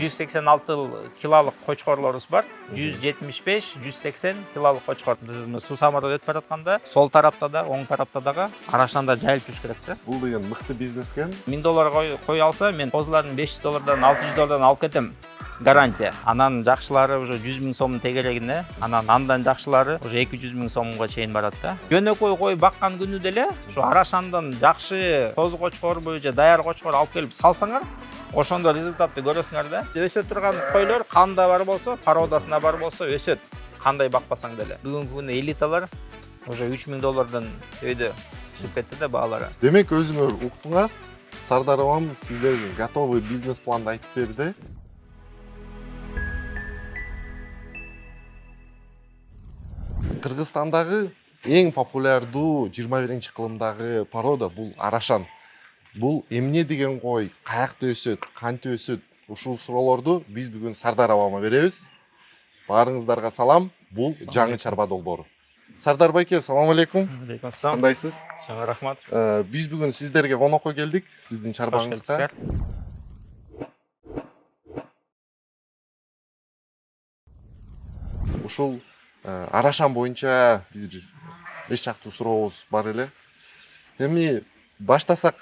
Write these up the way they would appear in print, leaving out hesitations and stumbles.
186 kiloluk qo'chqorlarimiz bor. 175-180 kiloluk qo'chqor. Biz Susamардан өтіп жатқанда, сол тарапта да, оң тарапта дағы арашанда жайылып жүріш керек та. Бұл деген мықты бизнес екен. $1000 қой алса, мен қозыларын $500-дан, $600-дан алып кетем. Гарантия. Анан жақшылары уже 100 000 сомның тегерегіне, андан жақшылары уже 200 000 сомға чейин барат да. Жөнөкөй қой баққан күні деле, шу Арашандан жақшы қозы қочқор бойынша даяр қочқор алып келіп салсаңар, ошондо результатты көрөсүңөр да. Өсө турган койлор канда бар болсо, породасына бар болсо өсөт. Кандай бакпасаң деле. Бүгүнкү күнү элиталар уже $3000 өйдө чыгып кетти да баалары. Демек өзүңөр уктуңар, Сардар апам сиздерге готовый бизнес планды айтып берди. Кыргызстандагы эң популярдуу 21-кылымдагы порода бул Арашан. Бул эмне деген кой, каякта өсөт, кантип өсөт? Ушул суроолорду биз бүгүн Сардар апама беребиз. Баарыңыздарга салам. Бул жаңы чарба долбоору. Сардар байке, салам алейкум. Алейкум ассалам. Кандайсыз? Чоң рахмат. Биз бүгүн сиздерге конокко келдик, сиздин чарбаңызга. Ушул Арашан боюнча биз эч жактуу сурообуз бар эле. Эми баштасак,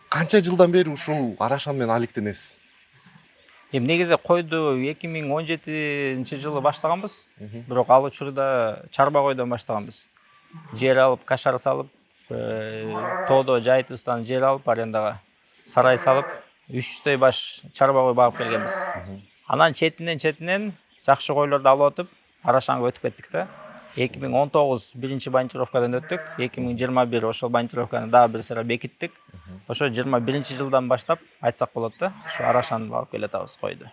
канча жылдан бери ушул Арашан менен алектенесиз? Негизи койду 2017-жылы баштаганбыз. Бирок ал учурда чарба койдон баштаганбыз. Жер алып, кашар салып, тоодо жайытыбыздан жер алып, арендага сарай салып, 300 баш чарба кой багып келгенбиз. Анан четинен жакшы койлорду алып отуп, Арашанга өтүп кеттик да. 2019 биринчи банкировкадан өттүк, 2021 ошол банкировканы дагы бир сыра бекиттик. Ошо 21-жылдан баштап айтсак болот да, ушу Арашанды алып келатабыз койду.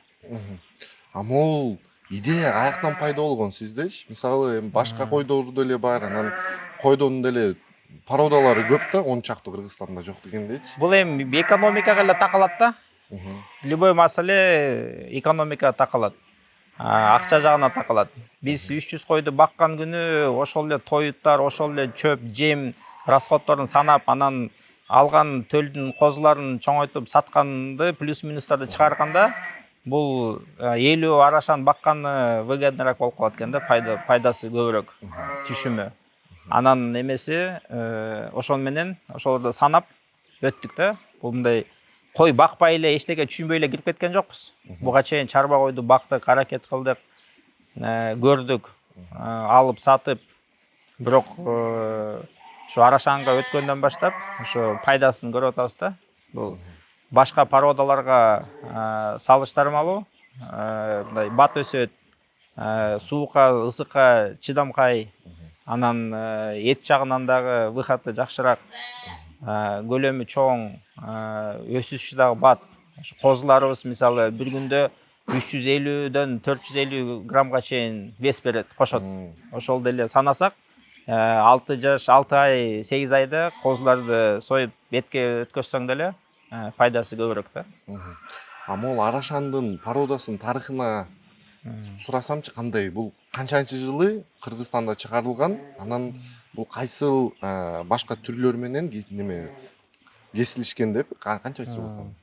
Амол идея каяктан пайда болгон сиздечи? Мисалы, башка койдор деле бар, анан койдон деле породалары көп да, он чактуу Кыргызстанда жок дегендечи. Бул эми экономикага эле такалат да. Любой маселе экономикага такалат. Акча жагына такалат. Биз 300 койду баккан күнү ошол эле тоюттар, ошол эле чөп, жем, расходторун санап, анан алган төлдүн козуларын чоңойтуп сатканды, плюс-минустарды чыгарганда, бул 50 Арашан бакканы выгодныраак болуп калат экен да, пайдасы көбүрөөк, түшүмү. Анан эмеси, ошон менен ошолорду санап өттүк да. Бул мындай кой бакпай эле эчтеке түшүнбөй эле кирип кеткен жокпуз. Буга чейин чарба койду бактык, аракет кылдык, көрдүк, алып сатып. Бирок ушу Арашанга өткөндөн баштап ушу пайдасын көрүп атабыз да. Бул башка породаларга салыштырмалуу, мындай бат өсөт, суукка, ысыкка чыдамкай, анан эт жагынан дагы выходы жакшыраак. Көлөмү чоң, өсүшү дагы бат. Козуларыбыз мисалы бир күндө 350-дөн 450 граммга чейин вес берет, кошот. Ошол деле санасак, 6 жаш, 6 ай, 8 айда козуларды союп этке өткөзсөң деле пайдасы көбүрөөк да. Амол Арашандын породасын тарыхына сурасамчы, кандай? Бул канчанчы жылы Кыргызстанда чыгарылган? Анан бул кайсыл башка түрлөр менен неме кесилишкен деп канча жыл болду?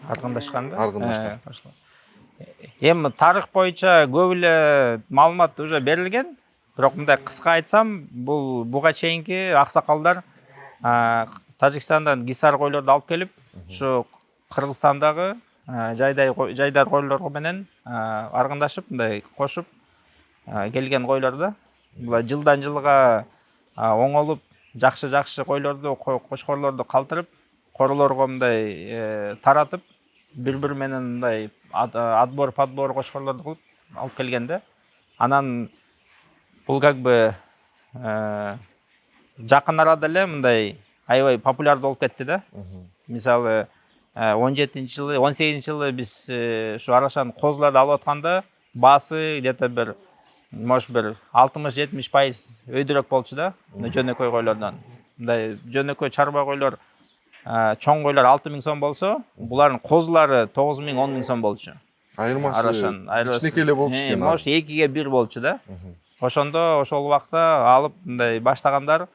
Аргындашканда? Аргындашкан. Эми тарых боюнча көп эле маалымат уже берилген. Бирок мындай кыска айтсам, бул буга чейинки аксакалдар Тажикстандан гисар койлорду алып келип, ушу Кыргызстандагы жайдар койлорго менен аргындашып, мындай кошуп келген койлор да. Булар жылдан жылга оңолуп, жакшы койлорду, кочкорлорду калтырып, королорго мындай таратып, бири менен мындай подбор кочкорлорду кылып алып келген да. Анан бул как бы жакын арада эле мындай аябай популярдуу болуп кетти да. Мисалы 17-жылы, 18-жылы биз ушу Арашан козуларды алып атканда баасы где-то бир может бир 60-70% өйдүрөөк болчу да, жөнөкөй койлордон. Мындай жөнөкөй чарба койлор, чоң койлор 6000 сом болсо, булардын козулары 9000-10000 сом болчу. Айырмасы кичинекей эле болчу экен. Может 2-ге 1 болчу да. Ошондо ошол убакта алып мындай баштагандарга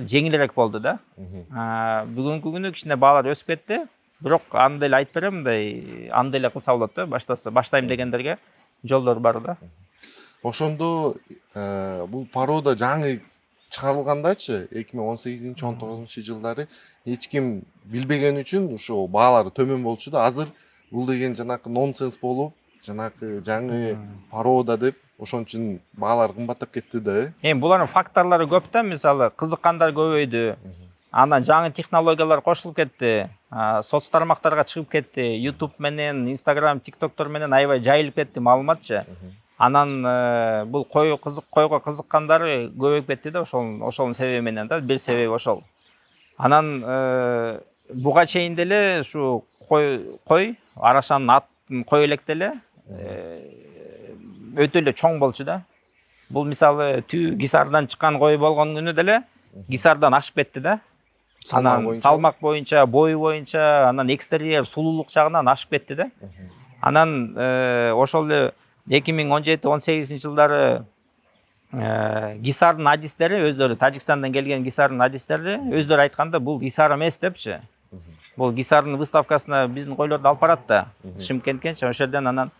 жеңилирээк болду да. Бүгүнкү күнү кичине баалар өсүп кетти. бирок аны деле айтып берем, мындай аны деле кылса болот да, баштайм дегендерге жолдор бар да. Ошондо бул порода жаңы чыгарылгандачы 2018-19 жылдары эч ким билбеген үчүн ошо баалары төмөн болчу да. Азыр бул деген жанакы нонсенс болуп, жанакы жаңы порода деп ошон үчүн баалар кымбаттап кетти да. Эми булардын факторлору көп да, мисалы кызыккандар көбөйдү. Анан жаңы технологиялар кошулуп кетти. Соц тармактарга чыгып кетти. YouTube менен, Instagram, TikToктор менен аябай жайылып кетти маалыматчы. Анан бул койго кызыккандары көбөйүп кетти да, ошонун себеби менен да, бир себеби ошол. Анан буга чейин деле ушу кой арашанын атын кой элек деле өтө эле чоң болчу да. Бул мисалы түү гисардан чыккан кой болгон күнү деле гисардан ашып кетти да. Анан салмак боюнча, бою боюнча, анан экстерьер, сулуулук жагынан ашып кетти да. Анан ошол эле 2017-18 жылдары гисардын адистери өздөрү Тажикстандан келген гисардын адистери өздөрү айтканда бул гисар эмес депчи. Бул гисардын выставкасына биздин койлорду алып барат да, Шымкенткенчи. Ошол жерден анан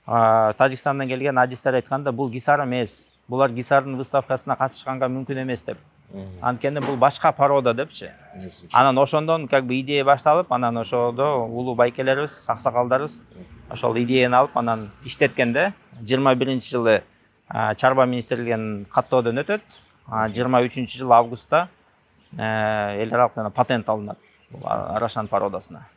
Тажикстандан келген адистер айтканда бул гисар эмес. Булар гисардын выставкасына катышканга мүмкүн эмес деп. Анткени бул башка порода депчи. Анан ошондон как бы идея башталып, анан ошодо улуу байкелерибиз, аксакалдарыбыз ошол идеяны алып анан иштеткенде 21-жылы чарба министрлигинин каттоодон өтөт. 23-жылы августта эл аралык патент алынат бул арашан породасына.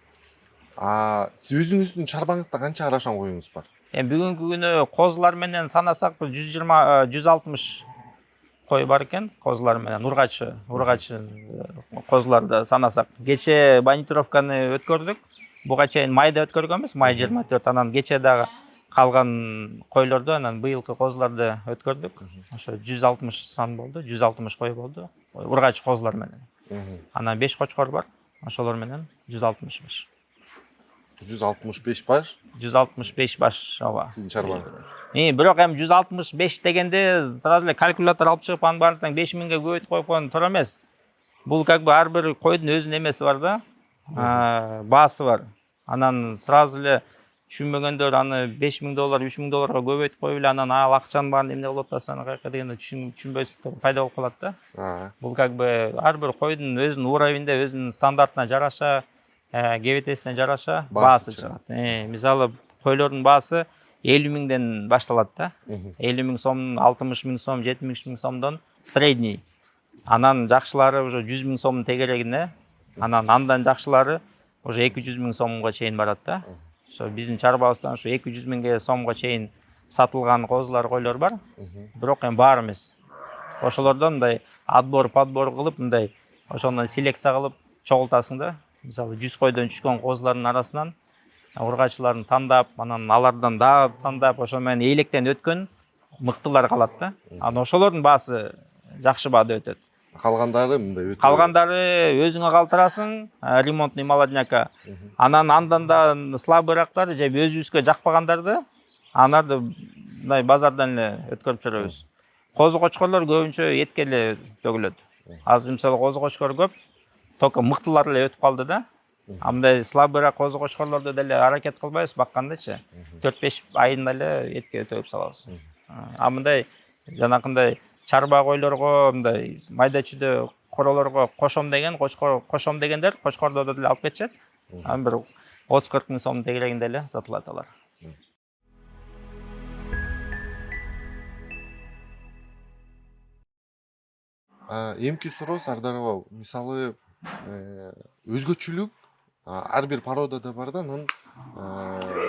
Сиз өзүңүздүн чарбаңызда канча арашан коюңуз бар? Эми бүгүнкү күнү козулар менен санасак 120-160 кой бар экен, козулар менен ургач козуларды санасак. Кече монитировканы өткөрдүк. Буга чейин майда өткөргөнбүз, май 24, анан кече дагы калган койлорду, анан быйылкы козуларды өткөрдүк. Ошо 160 сан болду, 160 кой болду. Ургач козулар менен. Анан 5 кочкор бар, ошолор менен 165. 165 баш? 165 баш, ооба. Сиздин чарбаңызда. Бирок эми 165 дегенде сразу эле калькулятор алып чыгып анын баарын 5000ге көбөйтүп коюп койгон туура эмес. Бул как бы ар бир койдун өзүнүн эмеси бар да, баасы бар. Анан сразу эле түшүнбөгөндөр аны $5000, $3000 көбөйтүп коюп эле анан ал акчанын баарын эмне кылып атасың каяка дегенде түшүнбөйсүздөр пайда болуп калат да. Бул как бы ар бир койдун өзүнүн уровенде, өзүнүн стандартына жараша, кебетесине жараша баасы чыгат. Мисалы койлордун баасы 50.000ден башталат да. 50.000 сом, 60.000 сом, 70.000 сомдон средний. Анан жакшылары уже 100.000 сомдун тегерегине, анан андан жакшылары уже 200.000 сомго чейин барат да. Ошо биздин чарбабыздан ушу 200.000 сомго чейин сатылган козулар, койлор бар. Бирок эми баары эмес. Ошолордон мындай подбор кылып, мындай ошондон селекция кылып чогултасың да. Мисалы 100 койдон түшкөн козулардын арасынан ургачыларын тандап, анан алардан дагы тандап, ошо менен эйлектен өткөн мыктылар калат да. Анан ошолордун баасы жакшы баада өтөт. Калгандары мындай өтөт. Калгандары өзүңө калтырасың, ремонтный молодняка. Андан да слабыраактары же өзүбүзгө жакпагандарды анарды мындай базардан эле өткөрүп жүрөбүз. Козу кочкорлор көбүнчө этке эле төгүлөт. Азыр мисалы козу кочкор көп, только мыктылар эле өтүп калды да. Мындай слабыраак козу кочкорлорду деле аракет кылбайбыз баккандачы. 4-5 айында эле этке өтөп салабыз. Мындай жанакындай чарба койлорго, мындай майда чүйдө королорго кошом деген, кошом дегендер кочкордо деле алып кетишет. Анан бир 30-40 миң сомдун тегерегинде эле сатылат алар. Эмки суроо Сардарова, мисалы өзгөчөлүк ар бир породада бар да, анан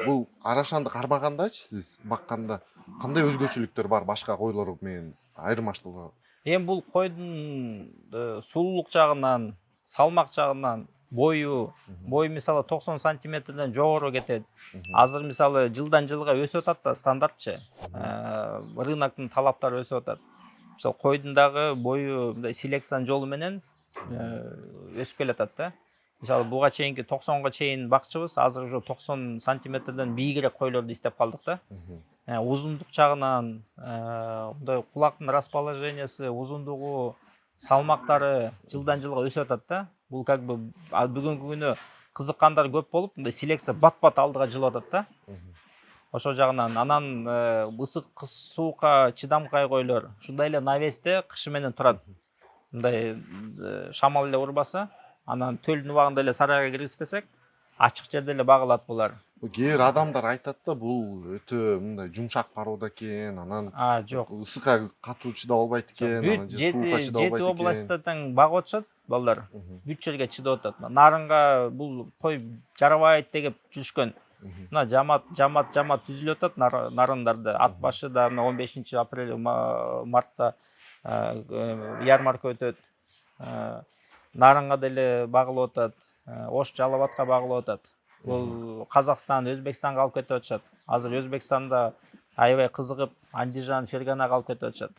бул арашанды кармагандачы сиз бакканда кандай өзгөчөлүктөр бар башка койлор менен айырмачылыгы? Эми бул койдун сулуулук жагынан, салмак жагынан, бою мисалы 90 сантиметрден жогору кетет. Азыр мисалы жылдан жылга өсүп атат да, стандартчы. Рыноктун талаптары өсүп атат. Мисалы койдун дагы бою мындай селекциянын жолу менен өсүп келатат да. Мисалы буга чейинки 90га чейин бакчыбыз, азыр уже 90 сантиметрден бийигирээк койлорду издеп калдык да. Узундук жагынан, мындай кулактын расположениясы, узундугу, салмактары жылдан жылга өсүп атат да. Бул как бы бүгүнкү күнү кызыккандар көп болуп, мындай селекция бат-бат алдыга жылып атат да. Ошол жагынан анан ысык суукка чыдамкай койлор ушундай эле навесте кышы менен турат. Мындай шамал эле урбаса, анан төлдүн убагында эле сарайга киргизбесек, ачык жерде эле багылат булар. Кээ бир адамдар айтат да, бул өтө мындай жумшак порода экен, анан Жок. ысыкка катуу чыдап албайт экен, анан же суукка чыдап албайт Жети экен. областта тең багып атышат балдар. Бүт жерге чыдап атат. Нарынга бул кой жарабайт деп жүрүшкөн. Мына жамат түзүлүп атат нарындарда. Ат башы да 15-апрель мартта ярмарка өтөт. Нарынга деле багылып атат. Ош Жалалабадка багылып атат. Бул Казакстан, Өзбекстанга алып кетип атышат. Азыр Өзбекстанда аябай кызыгып, Андижан, Ферганага алып кетип атышат.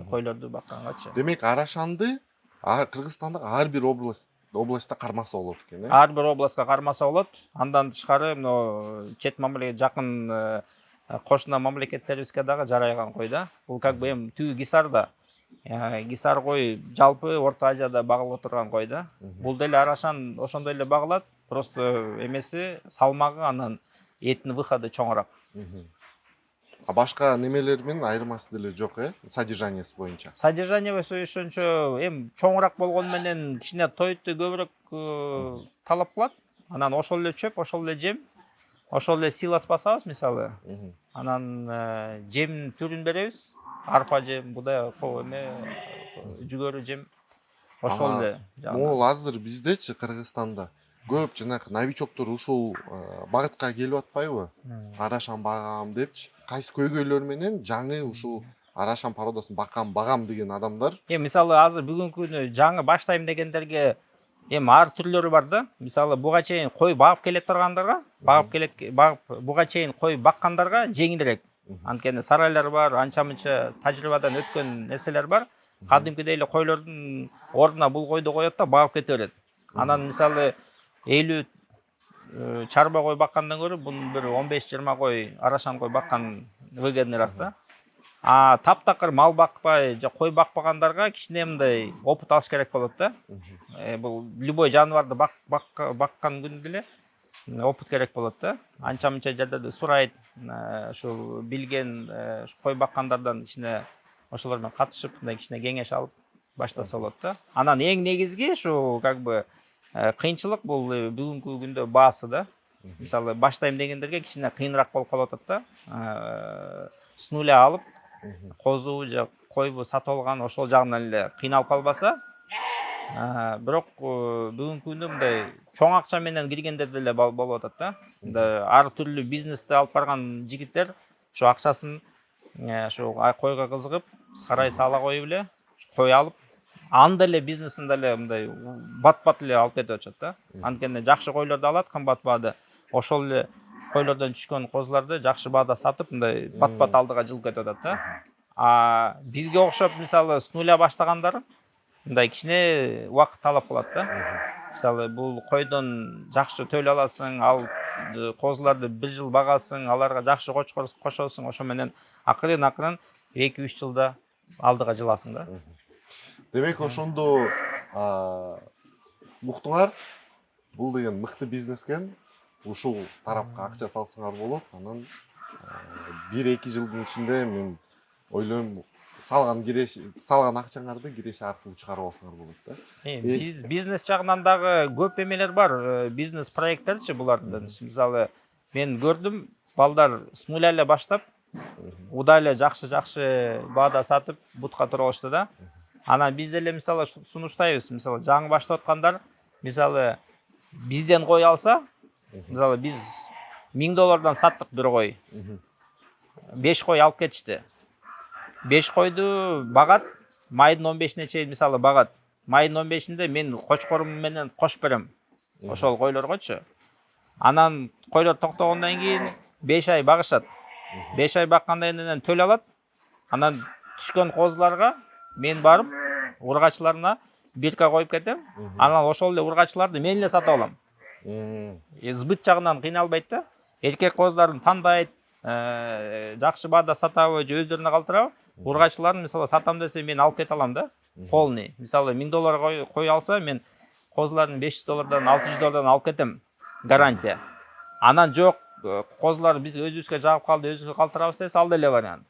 Койлорду баккангачы. Демек Арашанды Кыргызстандагы ар бир областта кармаса болот экен, э? Ар бир областка кармаса болот. Андан тышкары чет мамлекет жакын кошуна мамлекеттерибизге дагы жарайган кой да. Бул как бы эми түгү Гисарда. Гисар кой жалпы Орто Азияда багылып турган кой да. Бул деле Арашан ошондой эле багылат, просто эмеси салмагы анан этинин выходу чоңураак. Башка немелер менен айырмасы деле жок, содержаниясы боюнча. Содержаниясы ошончо эми чоңураак болгону менен кичине тойту көбүрөөк талап кылат. Анан ошол эле чөп, ошол эле жем, ошол эле силос басабыз мисалы. Анан жем түрүн беребиз. Арпа жем, будай, жүгөрү жем. Ошол эле. Могул азыр биздечи Кыргызстанда көп жанагы новичоктор ушул багытка келип атпайбы? Арашан багам депчи. Кайсы көйгөйлөр менен жаңы ушул Арашан породосын багам деген адамдар. Мисалы азыр бүгүнкү күнү жаңы баштайм дегендерге ар түрлөрү бар да. Мисалы буга чейин кой багып келе тургандарга, буга чейин кой баккандарга жеңилирээк. Анткени сарайлар бар, анча-мынча тажрыйбадан өткөн нерселер бар. Кадимкидей эле койлордун ордуна бул койду коет да багып кете берет. Анан мисалы 50 чарба кой баккандан көрө бунун бир 15-20 кой Арашан кой баккан выгодныйраак да. Таптакыр мал бакпай же кой бакпагандарга кичине мындай опыт алыш керек болот да. Бул любой жаныбарды баккан күндө деле опыт керек болот да. Анча-мынча жерде сурайт, ушул билген кой баккандардан кичине ошолор менен катышып, мындай кичине кеңеш алып баштаса болот да. Анан эң негизги ушу как бы кыйынчылык бул бүгүнкү күндө баасы да. Мисалы баштайм дегендерге кичине кыйыныраак болуп калып атат да. С нуля алып, козу же койбу сатып алган ошол жагынан эле кыйналып калбаса, бирок бүгүнкү күндө мындай чоң акча менен киргендер деле болуп атат да. Мындай ар түрлүү бизнести алып барган жигиттер ушу акчасын ушу койго кызыгып, сарай сала коюп эле, кой алып, анда эле бизнесин деле мындай бат-бат эле алып кетип атышат да. Анткени жакшы койлорду алат, кымбат баада. Ошол эле койлордон түшкөн козуларды жакшы баада сатып, мындай бат-бат алдыга жылып кетип атат да. Бизге окшоп мисалы с нуля баштагандар мындай кичине убакыт талап кылат да. Мисалы бул койдон жакшы төлөй аласың, ал козуларды 1 жыл багасың, аларга жакшы кошосуң, ошо менен акырын 2-3 жылда алдыга жыласың да. Демек ошондо уктуңар, бул деген мыкты бизнес экен. Ушул тарапка акча салсаңар болот. Анан 1-2 жылдын ичинде мен ойлойм салган акчаңарды киреше аркылуу чыгарып алсаңар болот да. Бизнес жагынан дагы көп эмелер бар, бизнес проекттерчи булардын. Мисалы мен көрдүм, балдар с нуля эле баштап, удай эле жакшы баада сатып бутка тура алышты да. Анан биз деле мисалы сунуштайбыз, мисалы жаңы баштап аткандар, мисалы бизден кой алса, мисалы биз $1000 саттык бир кой. 5 кой алып кетишти. 5 койду багат, майдын 15-ине чейин мисалы багат. Майдын 15-инде мен кочкорум менен кош берем. Ошол койлоргочу. Анан койлор токтогондон кийин 5 ай багышат. 5 ай баккандан кийин төлөй алат. Анан түшкөн козуларга мен барып ургачыларына бирка коюп кетем. Анан ошол эле ургачыларды мен эле сатып алам. Сбыт жагынан кыйналбайт да. Эркек козуларын тандайт, жакшы баада сатабы же өздөрүнө калтырабы. Ургачыларын мисалы сатам десе мен алып кете алам да. Полный. Мисалы $1000 кой алса мен козуларын $500, $600 алып кетем. гарантия. Анан жок, козулар биз өзүбүзгө жагып калды, өзүбүзгө калтырабыз десе, ал деле вариант.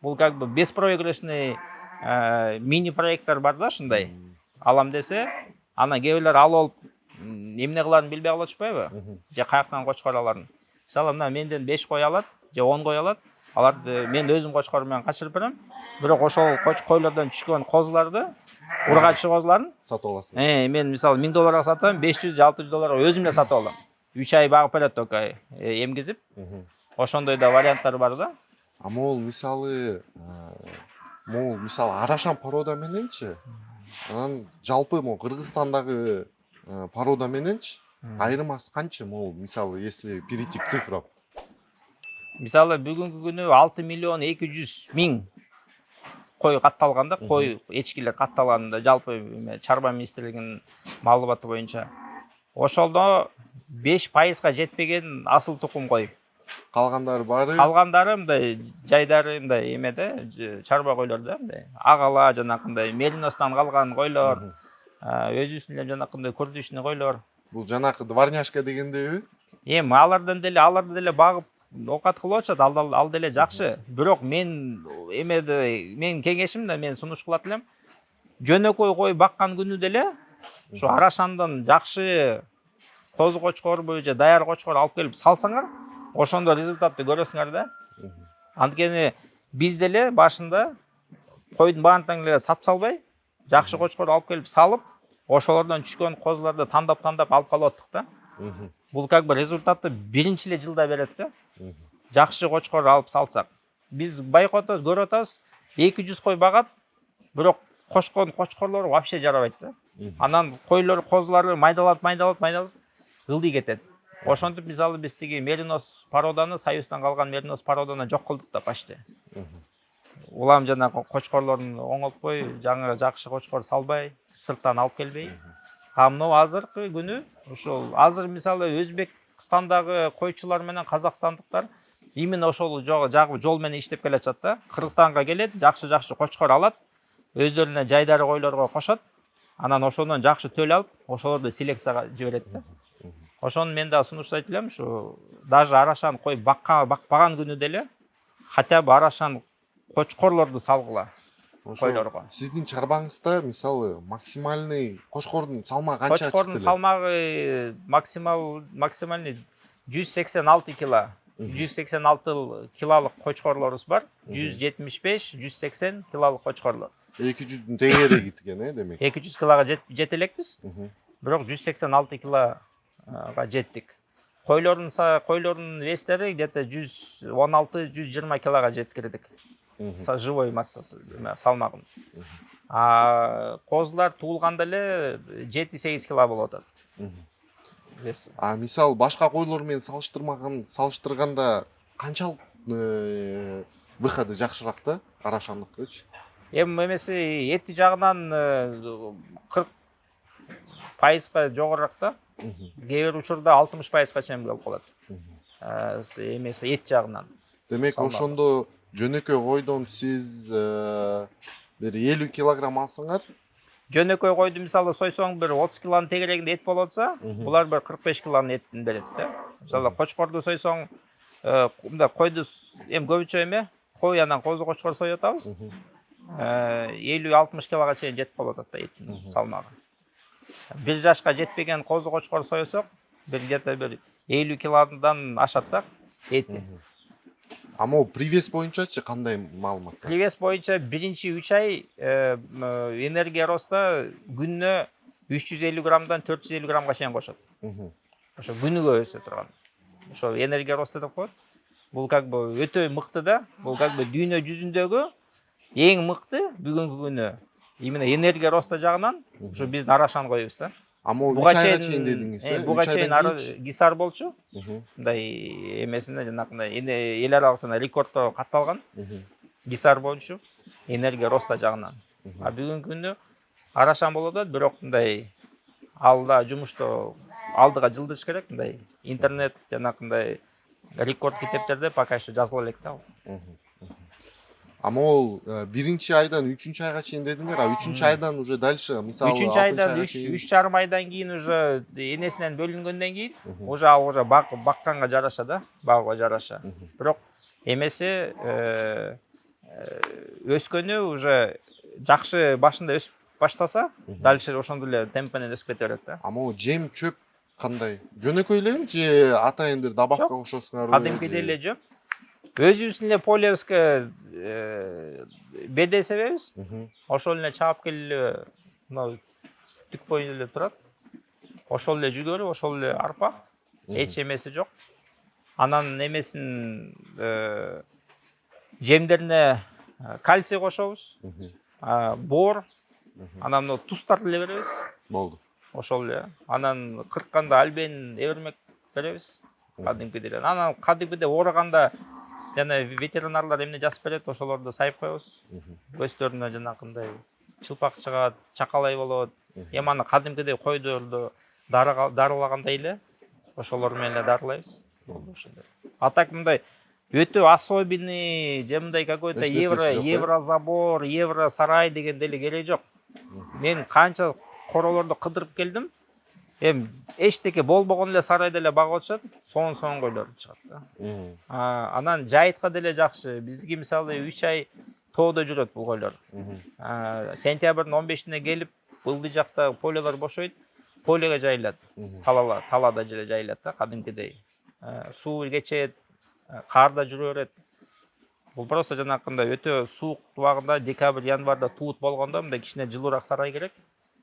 Бул как бы беспроигрышный мини проекттер бар да, ушундай. Алам десе, анан кээ бирлер алып алып эмне кыларын билбей калып атышпайбы? Же каяктан кочкор аларын. Мисалы, мына менден 5 кой алат, же 10 кой алат. Аларды мен өзүм кочкор менен качырып берем. Бирок ошол койлордон түшкөн козуларды, ургаччы козуларын сатып аласың. мен мисалы $1000 сатам, 500-600 өзүм эле сатып алам. 3 ай багып берет только эмгизип. Ошондой да варианттар бар да. А могул мисалы арашан порода мененчи, анан жалпы могу Кыргызстандагы порода мененчи айырмасы канча? Могул мисалы, если перейти к цифрам. Мисалы, бүгүнкү күнү 6.200.000 кой катталганда, кой эчкилер катталганда, жалпы чарба министрлигинин маалыматы боюнча. Ошолдо 5%га жетпеген асыл тукум кой. Калгандары баары? Калгандары мындай жайдары мындай эмеде, чарба койлордо, мындай агала жанакындай мериностон калган койлор, өзүбүздүн жанакындай көрдүшүнү койлор. Бул жанакы дворняжка дегендеби? Аларды деле багып окат кылып атышат, ал деле жакшы. Бирок мен кеңешим да, мен сунуш кылат элем. Жөнөкөй кой баккан күнү деле ушу арашандан жакшы козу кочкорбу же даяр кочкор алып келип салсаңар, ошондо результатты көрөсүңөр да. Анткени биз деле башында койдун баарын эле сатып салбай, жакшы кочкор алып келип салып, ошолордон түшкөн козуларды тандап алып калып аттык да. Бул как бы результатты биринчи эле жылда берет да. Жакшы кочкор алып салсак. Биз байкап атабыз, көрүп атабыз, 200 кой багат, бирок кошкон кочкорлор вообще жарабайт да. Анан койлор, козулары майдалап, ылдый кетет. Ошентип мисалы биз тиги меринос породаны, Союздан калган меринос породаны жок кылдык да почти. Улам жанагы кочкорлорун оңолтпой, жаңы жакшы кочкор салбай, сырттан алып келбей. Мына азыркы күнү ушул азыр мисалы Өзбекстандагы койчулар менен казакстандыктар именно ошол жол менен иштеп келатышат да. Кыргызстанга келет, жакшы кочкор алат, өздөрүнө жайдары койлорго кошот, анан ошондон жакшы төл алып, ошолорду селекцияга жиберет да. Ошону мен да сунуштайт элем, ушу даже арашан кой бакпаган күнү деле хотя бы арашан кочкорлорду салгыла койлорго. Сиздин чарбаңызда мисалы максимальный кочкордун салмагы канча чыкты? Кочкордун салмагы максимальный 186 кило. 186 килолук кочкорлорубуз бар. 175-180 килолук кочкорлор. 200'дүн тегери кеткен, демек. 200 килога жете элекпиз. Бирок 186 килога жеттик. Койлордун вестери где-то 116-120 килога жеткирдик. Живой массасы, салмагын. Козулар туулганда эле 7-8 кило болуп атат. Мисалы башка койлор менен салыштырганда канчалык выходы жакшыраак да арашандыкычы? Эмеси эти жагынан 40%га жогорураак да. Кээ бир учурда 60%га чейин болуп калат. Эмеси эт жагынан. Демек ошондо жөнөкөй койдон сиз бир 50 килограмм алсаңар, жөнөкөй койду мисалы сойсоң бир 30 килонун тегерегинде эт болуп атса, булар бир 45 килонун этин берет да. Мисалы кочкорду сойсоң, мындай койду көбүнчө кой анан козу кочкор союп атабыз. 50-60 килога чейин жетип калып атат да эттин салмагы. 1 жашка жетпеген козу кочкор союсак, где-то бир 50 килодан ашат да эти. Могу привес боюнчачы кандай маалымат? Привес боюнча биринчи 3 ай энергия роста күнүнө 350 граммдан 450 граммга чейин кошот. Ошо күнүгө өсө турган. Ошо энергия роста деп коет. Бул как бы өтө мыкты да. Бул как бы дүйнө жүзүндөгү эң мыкты бүгүнкү күнү. Именно энергия роста жагынан ушу биздин арашан коюбуз да. Буга чейин дедиңиз, буга чейин гисар болчу. Мындай эмесинде жанакындай эл аралык рекордто катталган. Гисар болчу энергия роста жагынан. Бүгүнкү күнү арашан болот, бирок мындай алда жумушто алдыга жылдыш керек, мындай интернет жанакындай рекорд китептерде пока что жазыла элек да. Ама ол биринчи айдан 3-чү айга чейин дедиңер, а 3-чү айдан уже дальше, мисалы 3 айдан 3,5 айдан кийин уже энесинен бөлүнгөндөн кийин уже ал уже бакканга жараша да, багууга жараша. Бирок эмеси өскөнү уже жакшы башында өсүп баштаса, дальше ошондой эле темп менен өсүп кете берет да. Ама жем чөп кандай? Жөнөкөй элеби же атайын бир добавка кошосуңарбы? Кадимкидей эле жөп. Өзүбүздүн эле полевское беде себебиз. Ошол эле чаап келип мына түк боюнда эле турат. Ошол эле жүгөрү, ошол эле арпа. Эч эмеси жок. Анан эмесин жемдерине кальций кошобуз. Бор. Анан мына туздарды эле беребиз. Болду. Ошол эле. Анан кыркканда альбен эвермек беребиз. Кадимкидей. Анан кадимкидей оораганда жана ветеринарлар эмне жазып берет, ошолорду сайып коебуз. Көздөрүнө жанакындай чылпак чыгат, чакалай болот. Эми аны кадимкидей койдорду дарылагандай эле ошолор менен эле дарылайбыз. Болду ошондой. А так мындай өтө особенный же мындай какой-то еврозабор, евросарай деген деле кереги жок. Мен канча королорду кыдырып келдим. Эми эчтеке болбогон эле сарайда эле багып атышат, соң койлор чыгат да. Анан жайытка деле жакшы. Биздики мисалы 3 ай тоодо жүрөт бул койлор. Сентябрдын 15-ине келип, ылдый жакта полелор бошойт, полеге жайылат. Талада жере жайылат да, кадимкидей. Суу кечет, карда жүрө берет. Бул просто жанакындай өтө суук убагында декабрь, январда туут болгондо мындай кичине жылуураак сарай керек.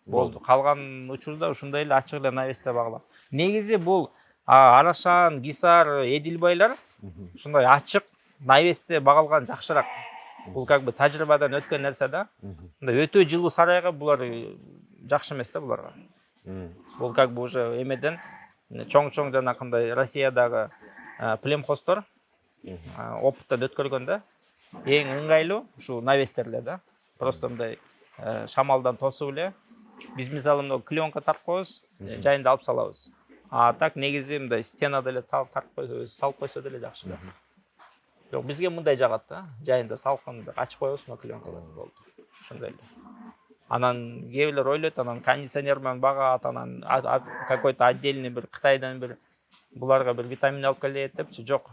Болду. Калган учурда ушундай эле ачык эле навесте багылат. Негизи бул Арашан, Гисар, Эдилбайлар ушундай ачык навесте багылган жакшыраак. Бул как бы тажрыйбадан өткөн нерсе да. Мындай өтө жылуу сарайга булар жакшы эмес да буларга. Бул как бы уже эмеден чоң жанакындай Россиядагы племхостор опыттан өткөргөн да. Эң ыңгайлуу ушу навестер эле да. Просто мындай шамалдан тосуп эле биз мисалы мына клеенка тартып коебуз, жайында алып салабыз. А так негизи мындай стенада эле тартып койсо, салып койсо деле жакшы да. Жок, бизге мындай жагат да. Жайында салкын ачып коебуз, мына клеенкаларды болду. Ошондой эле. Анан кээ бирлер ойлойт, анан кондиционер менен багат, анан какой-то отдельный бир Кытайдан бир буларга бир витамин алып келет депчи. Жок.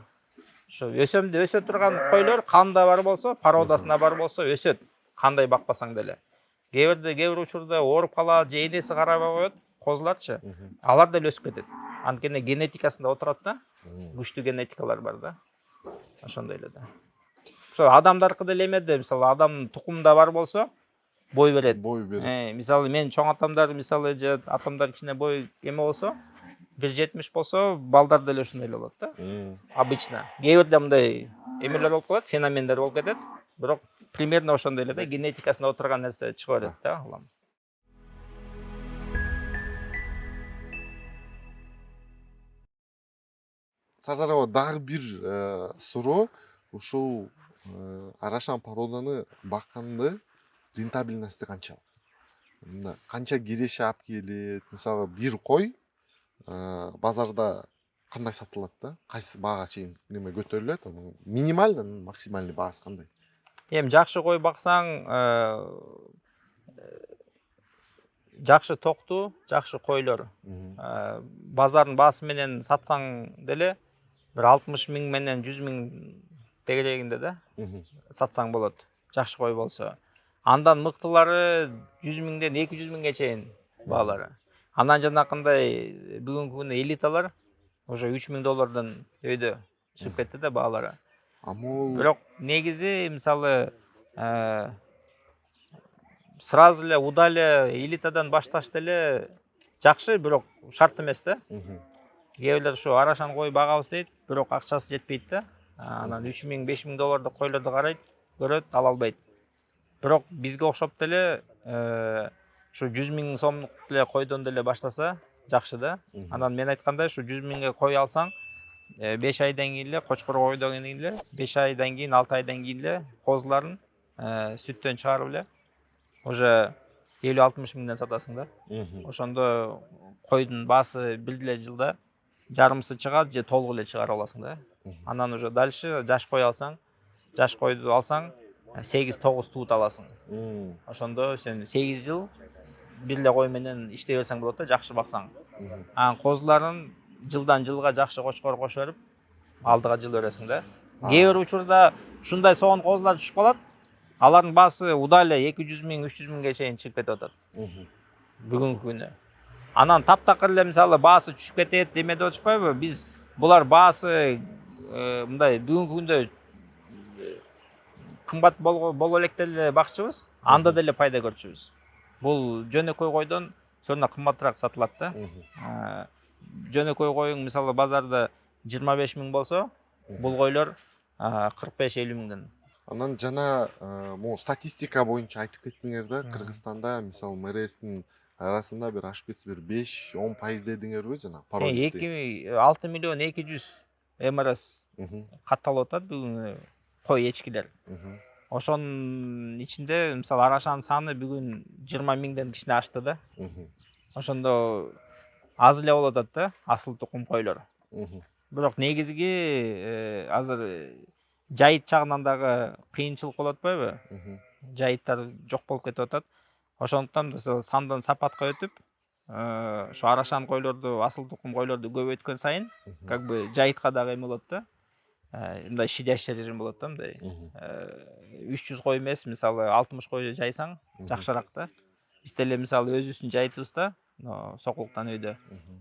Ошо өсөмдө өсө турган койлор канда бар болсо, породасына бар болсо өсөт. Кандай бакпасаң деле. Кээ бир учурда ооруп калат, же энеси карабай коет, козуларчы. Алар деле өсүп кетет. Анткени генетикасында отурат да. Күчтүү генетикалар бар да. Ошондой эле да. Ошо адамдаркы деле эмеде, мисалы адамдын тукумунда бар болсо, бой берет. Мисалы мен чоң атамдар, мисалы же атамдар кичине бой эме болсо, 1,70 болсо, балдар деле ушундай эле болот да. Обычно. Кээ бирде мындай эмелер болуп калат, феномендер болуп кетет. Бирок примерно ошондой эле да, генетикасында отурган нерсе чыга берет да. Сардар аба дагы бир суроо, ушул Арашан породаны бакканды рентабельности канча? Мына канча киреше алып келет? Мисалы бир кой базарда кандай сатылат да? Кайсы баага чейин неме көтөрүлөт? Минималдуу, максималдуу баасы кандай? Эми жакшы кой баксаң, жакшы токтуу, жакшы койлор. Базардын баасы менен сатсаң деле бир 60 миң менен 100 миң тегерегинде да сатсаң болот. Жакшы кой болсо. Андан мыктылары 100 миңден 200 миңге чейин баалары. Анан жанакындай бүгүнкү күнү элиталар уже $3,000 өйдө чыгып кетти да баалары. Бирок негизи мисалы сразу эле удале элитадан башташ деле жакшы, бирок шарт эмес да. Кээ бирлер ушу Арашан кой багабыз дейт, бирок акчасы жетпейт да. Анан $3,000, $5,000 койлорду карайт, көрөт, ала албайт. Бирок бизге окшоп деле ушу 100 миң сомдук эле койдон деле баштаса жакшы да. Анан мен айткандай ушу 100 миңге кой алсаң, 5 айдан кийин эле кочкор койдон кийин эле 5 айдан кийин 6 айдан кийин эле козуларын сүттөн чыгарып эле уже 50-60 миңден сатасың да. Ошондо койдун баасы бир эле жылда жарымсы чыгат же толук эле чыгара аласың да. Анан уже дальше жаш кой алсаң, жаш койду алсаң, 8-9 туут аласың. Ошондо сен 8 жыл бир эле кой менен иштей берсең болот да, жакшы баксаң. Анан козуларын жылдан жылга жакшы кочкор кошо берип, алдыга жыл бересиң да. Кээ бир учурда ушундай сонун козулар түшүп калат. Алардын баасы удале 200 миң, 300 миңге чейин чыгып кетип атат. Бүгүнкү күнү. Анан таптакыр эле мисалы баасы түшүп кетет деме деп атышпайбы? Биз булар баасы мындай бүгүнкү күндө кымбат боло элек деле бакчыбыз, анда деле пайда көрчүбүз. Бул жөнөкөй койдон сөөнө кымбатыраак сатылат да. Жөнөкөй коюң мисалы базарда 25 миң болсо, бул койлор 45-50 миңден. Анан жана могу статистика боюнча айтып кеттиңер да, Кыргызстанда мисалы МРСтин арасында бир ашып кетсе бир 5-10% дедиңерби жана пародисти? 6 миллион 200 МРС катталып атат бүгүн кой эчкилер. Ошонун ичинде мисалы арашанын саны бүгүн 20 миңден кичине ашты да. Ошондо аз эле болуп атат да, асыл тукум койлор. Бирок негизги азыр жайыт жагынан дагы кыйынчылык болуп атпайбы? Жайыттар жок болуп кетип атат. Ошондуктан сандан сапатка өтүп, ошо арашан койлорду, асыл тукум койлорду көбөйткөн сайын, как бы жайытка дагы эме болот да. Мындай щадящий режим болот да, мындай. 300 кой эмес, мисалы 60 кой жайсаң жакшыраак да. Биз деле мисалы өзүбүздүн жайытыбызда, Сокулуктан өйдө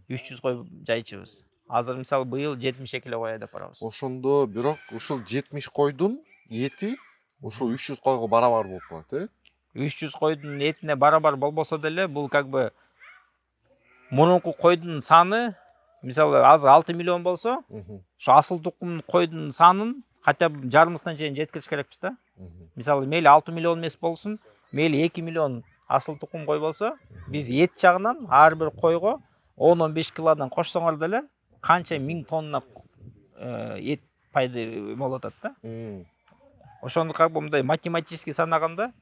300 кой жайчыбыз. Азыр мисалы быйыл 72 эле кой айдап барабыз. Ошондо бирок ушул 70 койдун эти ушул 300 койго барабар болуп калат, 300 койдун этине барабар болбосо деле, бул как бы мурунку койдун саны, мисалы азыр 6 миллион болсо, ошо асыл тукум койдун санын хотя бы жарымысына чейин жеткириш керекпиз да. Мисалы мейли 6 миллион эмес болсун, мейли 2 миллион асыл тукум кой болсо, биз эт жагынан ар бир койго 10-15 килодан кошсоңор деле канча миң тонна эт пайда болуп атат да. Ошондо как бы мындай математически санаганда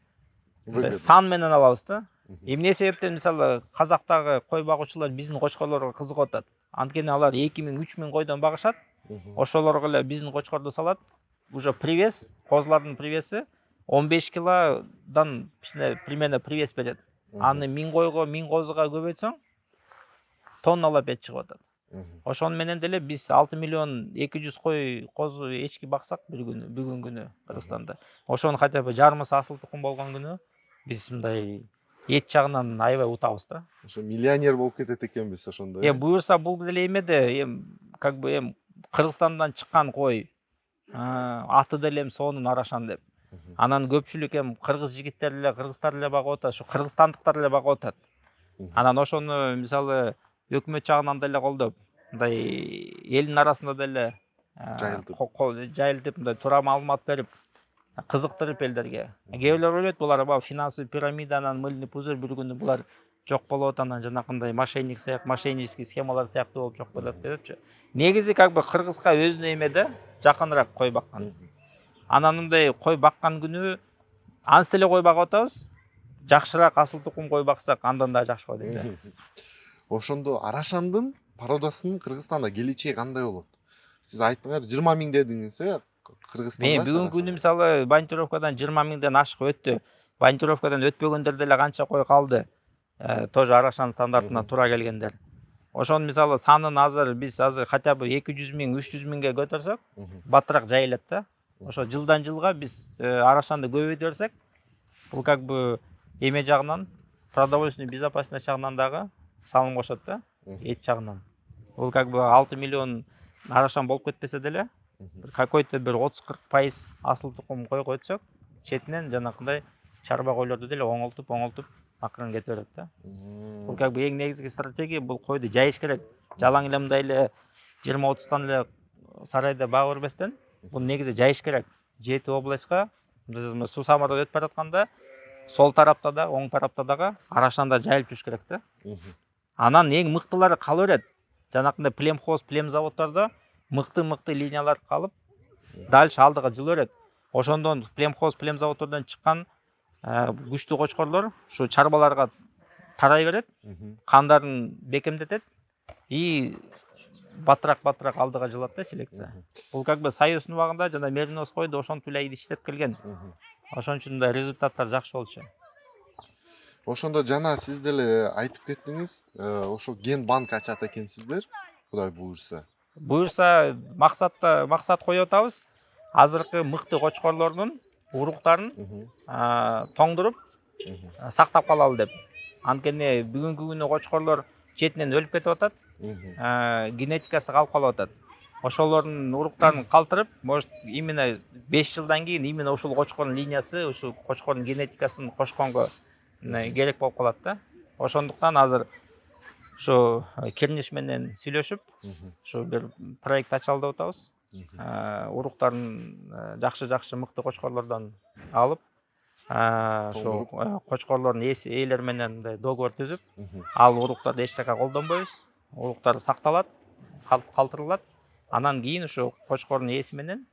сан менен алабыз да. Эмне себептен мисалы Казактагы кой багуучулар биздин кочкорлорго кызыгып атат. Анткени алар 2000-3000 койдон багышат. Ошолорго эле биздин кочкорду салат. Уже привес, козулардын привеси 15 килодан примерно привес берет. Аны 1000 койго, 1000 козуга көбөйтсөң, тонналап эт чыгып атат. Ошону менен деле биз 6 миллион 200 кой козу эчки баксак бир күнү, бүгүн күнү Кыргызстанда. Ошонун хотя бы жарымысы асыл тукум болгон күнү биз мындай эт жагынан аябай утабыз да. Ошо миллионер болуп кетет экенбиз ошондо. Буюрса бул деле эме да, как бы Кыргызстандан чыккан кой, аты деле сонун арашан деп. Анан көпчүлүк кыргыз жигиттери эле, кыргыздар эле багып атат, ошо кыргызстандыктар эле багып атат. Анан ошону мисалы өкмөт жагынан деле колдоп, мындай элдин арасында деле жайылтып, мындай туура маалымат берип, кызыктырып элдерге. Кээ бирлер ойлойт, булар финансовый пирамиданын мыльный пузырь бир күнү булар жок болот, анан жанакындай мошеннический схемалар сыяктуу болуп жок болот депчи. Негизи как бы кыргызга өзүнө эмеде жакыныраак кой баккан. Анан мындай кой баккан күнү анс эле кой багып атабыз. Жакшыраак асыл тукум кой баксак, андан да жакшы болот дейм. Ошондо арашандын породасынын Кыргызстанда келечеги кандай болот? Сиз айттыңар 20 миң дедиңиз, Кыргызстанда. Мен бүгүнкү күнү мисалы банкировкадан 20 миңден ашык өттү. Банкировкадан өтпөгөндөр деле канча кой калды. Тоже арашан стандартына туура келгендер. Ошон мисалы санын азыр биз хотя бы 200 миң, 300 миңге көтөрсөк, баттыраак жайылат да. Ошо жылдан жылга биз арашанды көбөйтө берсек, бул как бы эме жагынан, продовольственный безопасность жагынан дагы салым кошот да, эт жагынан. Бул как бы 6 миллион арашан болуп кетпесе деле, какой-то бир 30-40% асыл тукум кой койсок, четинен жанакындай чарба койлорду деле оңолтуп акырын кете берет да. Бул как бы эң негизги стратегия, бул койду жайыш керек. Жалаң эле мындай эле 20-30 эле сарайда багып бербестен, бул негизи жайыш керек. 7 областка суу самардан өтүп баратканда, сол тарапта да, оң тарапта дагы арашанда жайылып жүрүш керек да. Анан эң мыктылары кала берет. Жанакындай племхоз, племзаводдордо мыкты линиялар калып, дальше алдыга жылы берет. Ошондон племхоз, племзаводдордон чыккан күчтүү кочкорлор ушу чарбаларга тарай берет, кандарын бекемдетет и баттыраак алдыга жылат да селекция. Бул как бы союздун убагында жана мериноз койду ошентип эле иштеп келген. Ошон үчүн да результаттар жакшы болчу. Ошондо жана сиз деле айтып кеттиңиз, ошо ген банк ачат экенсиздер, Кудай буюрса. Буюрса максат коюп атабыз. Азыркы мыкты кочкорлордун уруктарын тоңдуруп сактап калалы деп. Анткени бүгүнкү күнү кочкорлор четинен өлүп кетип атат. Генетикасы калып калып атат. Ошолордун уруктарын калтырып, может именно 5 жылдан кийин именно ушул кочкордун линиясы, ушул кочкордун генетикасын кошконго керек болуп калат да. Ошондуктан азыр ушу Кирниш менен сүйлөшүп, ушу бир проект ачалы деп атабыз. Уруктарын жакшы мыкты кочкорлордон алып, ошо кочкорлордун ээлери менен договор түзүп, ал уруктарды эч жака колдонбойбуз. Уруктар сакталат, калтырылат. Анан кийин ушу кочкордун ээси менен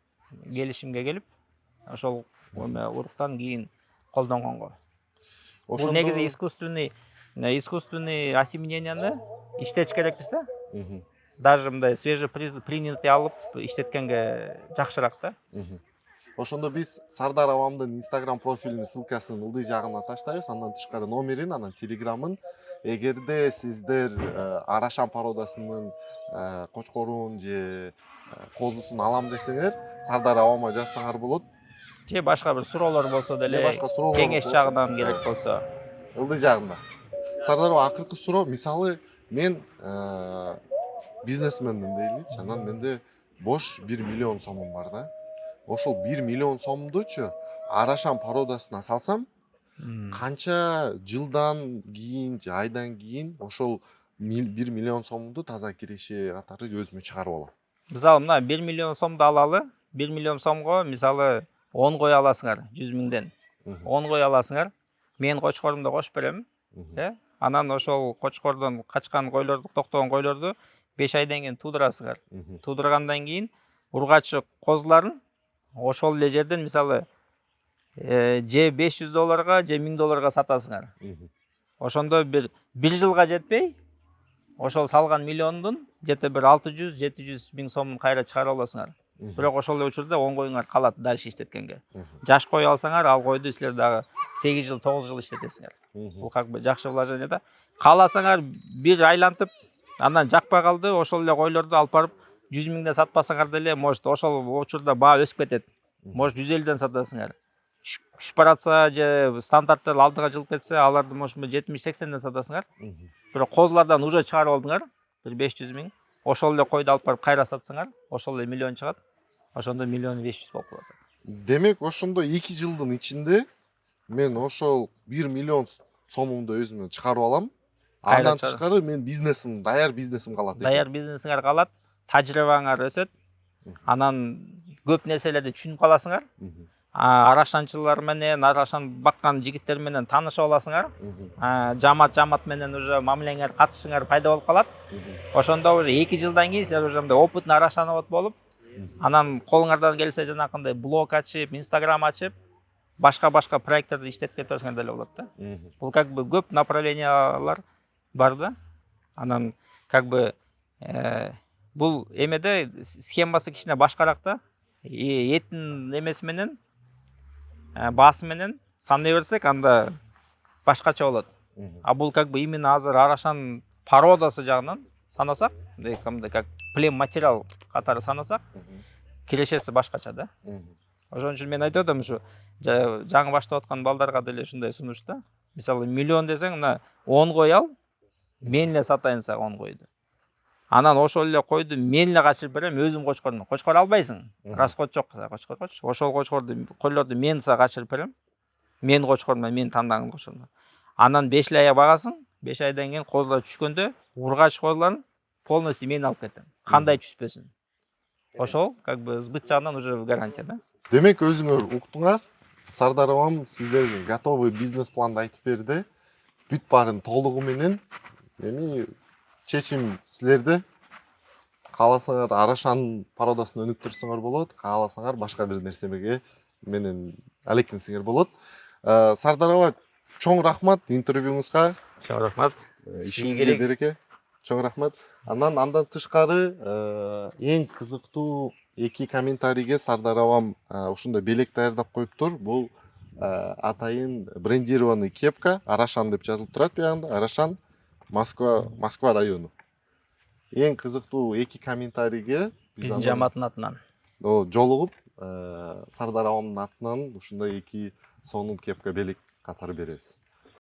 келишимге келип, ошол уруктан кийин колдонгонго. Бул негизи искусственный осемененияны иштетиш керекпиз да. Даже мындай свежепринятый алып иштеткенге жакшыраак да. Ошондо биз Сардар Авамдын Instagram профилинин ссылкасын ылдый жагына таштайбыз, андан тышкары номерин, анан телеграмын. Эгерде сиздер арашан породасынын кочкорун же козусун алам десеңер, Сардар Авамга жазсаңар болот. Же башка бир суроолор болсо деле, кеңеш жагынан керек болсо, ылдый жагында. Сардар Ава, акыркы суроо, мисалы мен бизнесмендин дейличи, анан менде бош 1 миллион сомум бар да. Ошол 1 миллион сомдучу арашан породасына салсам, канча жылдан кийин же айдан кийин ошол 1 миллион сомду таза киреше катары өзүмө чыгарып алам. Мисалы мына 1 миллион сомду алалы, 1 миллион сомго мисалы 10 кой аласыңар, 100 миңден. 10 кой аласыңар, мен кочкорумду кошуп берем. Анан ошол кочкордон качкан койлорду, токтогон койлорду 5 айдан кийин туудурасыңар. Туудургандан кийин ургачы козуларын ошол эле жерден мисалы же $500 же $1000 сатасыңар. Ошондо бир жылга жетпей, ошол салган миллиондун жете бир 600-700 миң сомун кайра чыгарып аласыңар. Бирок ошол эле учурда 10 коюңар калат дальше иштеткенге. Жаш кой алсаңар, ал койду силер дагы 8 жыл, 9 жыл иштетесиңер. Бул как бы жакшы вложение да. Кааласаңар бир айлантып, андан жакпай калды, ошол эле койлорду алып барып 100 миңден сатпасаңар деле, может ошол учурда баа өсүп кетет. Может 150ден сатасыңар. Түшүп баратса же стандарттар алдыга жылып кетсе, аларды может 70-80ден сатасыңар. Бирок козулардан уже чыгарып алдыңар, бир 500 миң. Ошол эле койду алып барып кайра сатсаңар, ошол эле миллион чыгат. Ошондо 1,5 болуп калат. Демек ошондо 2 жылдын ичинде мен ошол 1 миллион сомумду өзүмө чыгарып алам. Андан тышкары мен бизнесим, даяр бизнесим калат. Даяр бизнесиңер калат, тажрыйбаңар өсөт. Анан көп нерселерди түшүнүп каласыңар. Арашанчылар менен, арашан баккан жигиттер менен таанышып аласыңар. Жамат менен уже мамилеңер, катышыңар пайда болуп калат. Ошондо уже 2 жылдан кийин силер уже мындай опытный арашановод болуп, анан колуңардан келсе жанакындай блог ачып, Instagram ачып, башка проекттерди иштетип кетсеңер деле болот да. Бул как бы көп направлениялар бар да. Анан как бы бул эмеде схемасы кичине башкараак да. Эттин эмеси менен баасы менен санай берсек, анда башкача болот. А бул как бы именно азыр арашан породасы жагынан санасак, как плем материал катары санасак, кирешеси башкача да. Ошон үчүн мен айтып атам, ушу жаңы баштап аткан балдарга деле ушундай сунуш да. Мисалы миллион десең, мына 10 кой ал, мен эле сатайын сага 10 койду. Анан ошол эле койду мен эле качырып берем, өзүм кочкордум. Кочкор албайсың. Расход жок, кочкор коч. Ошол койлорду мен сага качырып берем. Мен кочкорумда, мен тандаган кочкорумда. Анан 5 ай багасың, 5 айдан кийин козулар түшкөндө, ургач койлорун полностью мен алып кетем. Кандай түшпөсүн. Ошол как бы сбыт жагынан уже гарантия да. Демек өзүңөр уктуңар. Сардар Авам сиздерге готовый бизнес планды айтып берди. Бүт барын толугу менен эми чечим силерде. Кааласаңар арашан породасына өнүп турсаңар болот, кааласаңар башка бир нерсеге менен алектенсеңер болот. Сардар Ава, чоң рахмат интервьюңузга. Чоң рахмат. Ишиңизге береке. Чоң рахмат. Андан тышкары эң кызыктуу 2 комментарийге Сардар Авам ушундай белек даярдап коюптур. Бул атайын брендированный кепка, Арашан деп жазылып турат бягында. Арашан, Москва району. Эң кызыктуу эки комментарийге биздин жамааттын атынан жолугуп, Сардар Авамдын атынан ушундай эки сонун кепка белек катары беребиз.